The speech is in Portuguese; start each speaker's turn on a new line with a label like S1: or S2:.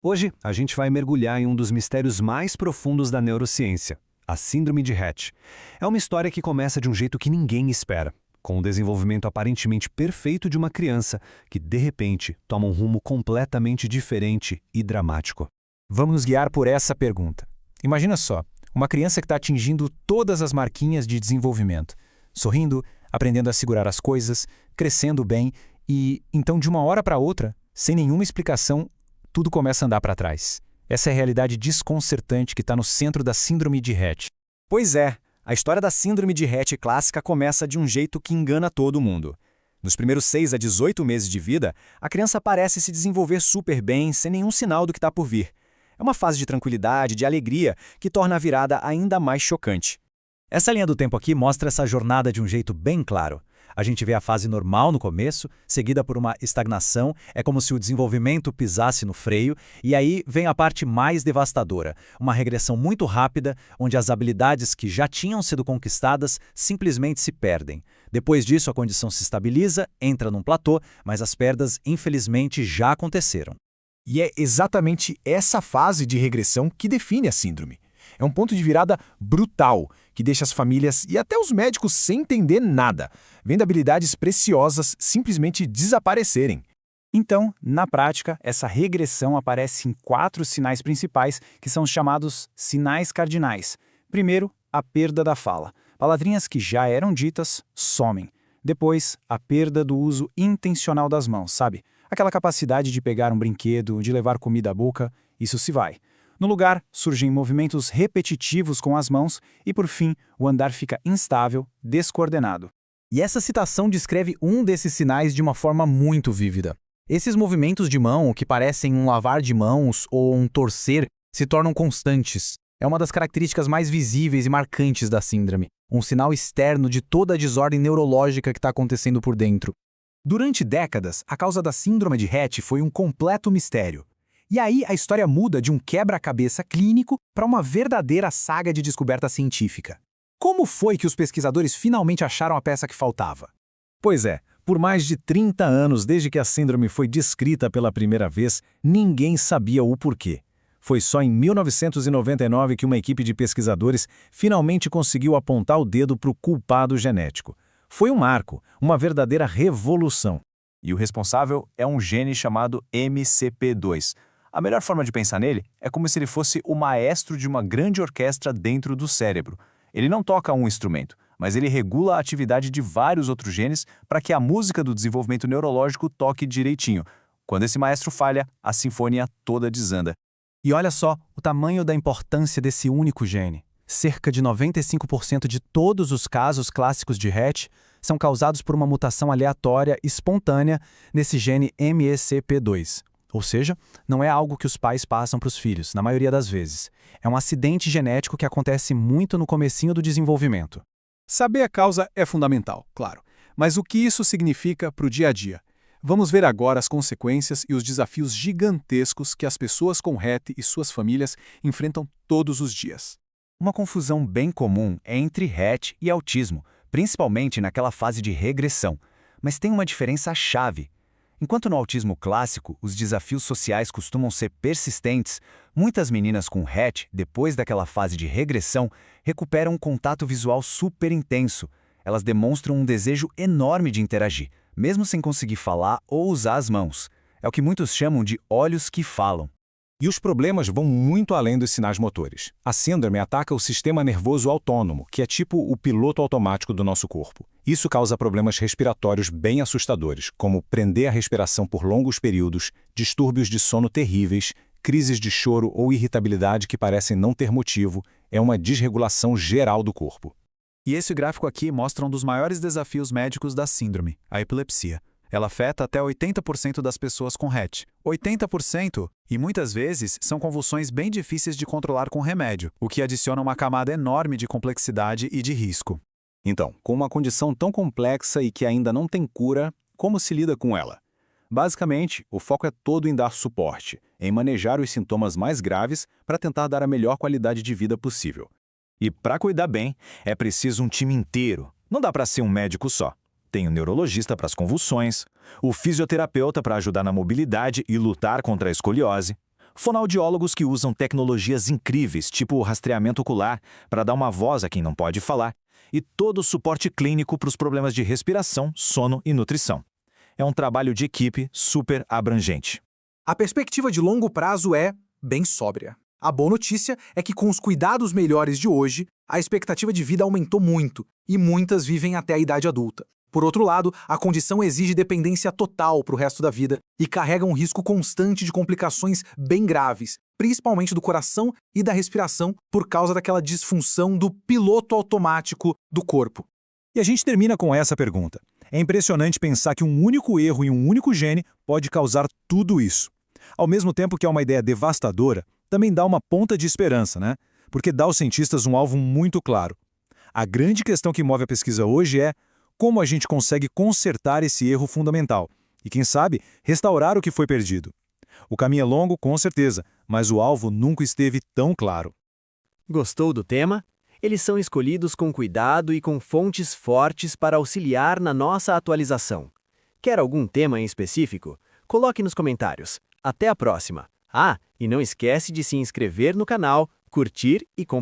S1: Hoje, a gente vai mergulhar em um dos mistérios mais profundos da neurociência, a Síndrome de Rett. É uma história que começa de um jeito que ninguém espera, com o desenvolvimento aparentemente perfeito de uma criança que, de repente, toma um rumo completamente diferente e dramático.
S2: Vamos nos guiar por essa pergunta. Imagina só, uma criança que está atingindo todas as marquinhas de desenvolvimento, sorrindo, aprendendo a segurar as coisas, crescendo bem e, então, de uma hora para outra, sem nenhuma explicação, tudo começa a andar para trás. Essa é a realidade desconcertante que está no centro da Síndrome de Rett.
S3: Pois é, a história da Síndrome de Rett clássica começa de um jeito que engana todo mundo. Nos primeiros 6 a 18 meses de vida, a criança parece se desenvolver super bem, sem nenhum sinal do que está por vir. É uma fase de tranquilidade, de alegria, que torna a virada ainda mais chocante.
S4: Essa linha do tempo aqui mostra essa jornada de um jeito bem claro. A gente vê a fase normal no começo, seguida por uma estagnação, é como se o desenvolvimento pisasse no freio, e aí vem a parte mais devastadora, uma regressão muito rápida, onde as habilidades que já tinham sido conquistadas simplesmente se perdem. Depois disso, a condição se estabiliza, entra num platô, mas as perdas, infelizmente, já aconteceram.
S2: E é exatamente essa fase de regressão que define a síndrome. É um ponto de virada brutal, que deixa as famílias e até os médicos sem entender nada, vendo habilidades preciosas simplesmente desaparecerem.
S3: Então, na prática, essa regressão aparece em 4 sinais principais, que são os chamados sinais cardinais. Primeiro, a perda da fala. Palavrinhas que já eram ditas somem. Depois, a perda do uso intencional das mãos, sabe? Aquela capacidade de pegar um brinquedo, de levar comida à boca, isso se vai. No lugar, surgem movimentos repetitivos com as mãos e, por fim, o andar fica instável, descoordenado.
S4: E essa citação descreve um desses sinais de uma forma muito vívida. Esses movimentos de mão, que parecem um lavar de mãos ou um torcer, se tornam constantes. É uma das características mais visíveis e marcantes da síndrome, um sinal externo de toda a desordem neurológica que está acontecendo por dentro.
S3: Durante décadas, a causa da Síndrome de Rett foi um completo mistério. E aí a história muda de um quebra-cabeça clínico para uma verdadeira saga de descoberta científica. Como foi que os pesquisadores finalmente acharam a peça que faltava?
S1: Pois é, por mais de 30 anos desde que a síndrome foi descrita pela primeira vez, ninguém sabia o porquê. Foi só em 1999 que uma equipe de pesquisadores finalmente conseguiu apontar o dedo para o culpado genético. Foi um marco, uma verdadeira revolução.
S3: E o responsável é um gene chamado MCP2. A melhor forma de pensar nele é como se ele fosse o maestro de uma grande orquestra dentro do cérebro. Ele não toca um instrumento, mas ele regula a atividade de vários outros genes para que a música do desenvolvimento neurológico toque direitinho. Quando esse maestro falha, a sinfonia toda desanda.
S4: E olha só o tamanho da importância desse único gene. Cerca de 95% de todos os casos clássicos de Rett são causados por uma mutação aleatória espontânea nesse gene MECP2. Ou seja, não é algo que os pais passam para os filhos, na maioria das vezes. É um acidente genético que acontece muito no comecinho do desenvolvimento.
S5: Saber a causa é fundamental, claro. Mas o que isso significa para o dia a dia? Vamos ver agora as consequências e os desafios gigantescos que as pessoas com Rett e suas famílias enfrentam todos os dias.
S3: Uma confusão bem comum é entre Rett e autismo, principalmente naquela fase de regressão. Mas tem uma diferença chave. Enquanto no autismo clássico os desafios sociais costumam ser persistentes, muitas meninas com Rett, depois daquela fase de regressão, recuperam um contato visual super intenso. Elas demonstram um desejo enorme de interagir, mesmo sem conseguir falar ou usar as mãos. É o que muitos chamam de olhos que falam.
S2: E os problemas vão muito além dos sinais motores. A síndrome ataca o sistema nervoso autônomo, que é tipo o piloto automático do nosso corpo. Isso causa problemas respiratórios bem assustadores, como prender a respiração por longos períodos, distúrbios de sono terríveis, crises de choro ou irritabilidade que parecem não ter motivo. É uma desregulação geral do corpo.
S3: E esse gráfico aqui mostra um dos maiores desafios médicos da síndrome, a epilepsia. Ela afeta até 80% das pessoas com Rett. 80%! E muitas vezes são convulsões bem difíceis de controlar com remédio, o que adiciona uma camada enorme de complexidade e de risco.
S2: Então, com uma condição tão complexa e que ainda não tem cura, como se lida com ela? Basicamente, o foco é todo em dar suporte, em manejar os sintomas mais graves para tentar dar a melhor qualidade de vida possível.
S3: E para cuidar bem, é preciso um time inteiro. Não dá para ser um médico só. Tem o neurologista para as convulsões, o fisioterapeuta para ajudar na mobilidade e lutar contra a escoliose,
S6: Fonoaudiólogos que usam tecnologias incríveis, tipo o rastreamento ocular, para dar uma voz a quem não pode falar, e todo o suporte clínico para os problemas de respiração, sono e nutrição. É um trabalho de equipe super abrangente.
S7: A perspectiva de longo prazo é bem sóbria. A boa notícia é que com os cuidados melhores de hoje, a expectativa de vida aumentou muito, e muitas vivem até a idade adulta. Por outro lado, a condição exige dependência total para o resto da vida e carrega um risco constante de complicações bem graves, principalmente do coração e da respiração, por causa daquela disfunção do piloto automático do corpo.
S1: E a gente termina com essa pergunta. É impressionante pensar que um único erro em um único gene pode causar tudo isso. Ao mesmo tempo que é uma ideia devastadora, também dá uma ponta de esperança, né? Porque dá aos cientistas um alvo muito claro. A grande questão que move a pesquisa hoje é como a gente consegue consertar esse erro fundamental e, quem sabe, restaurar o que foi perdido. O caminho é longo, com certeza, mas o alvo nunca esteve tão claro.
S8: Gostou do tema? Eles são escolhidos com cuidado e com fontes fortes para auxiliar na nossa atualização. Quer algum tema em específico? Coloque nos comentários. Até a próxima! Ah, e não esquece de se inscrever no canal, curtir e compartilhar.